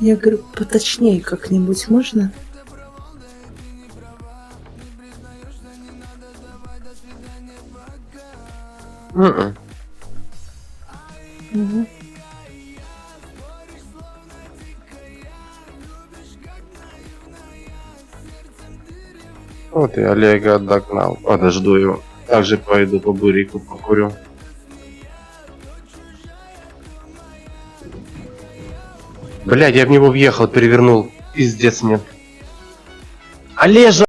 Я говорю, поточнее как-нибудь можно? Мгм. Угу. Вот и Олега догнал. Подожду его. Также пойду по бурику покурю. Блядь, я в него въехал, перевернул. Пиздец мне. Олежа!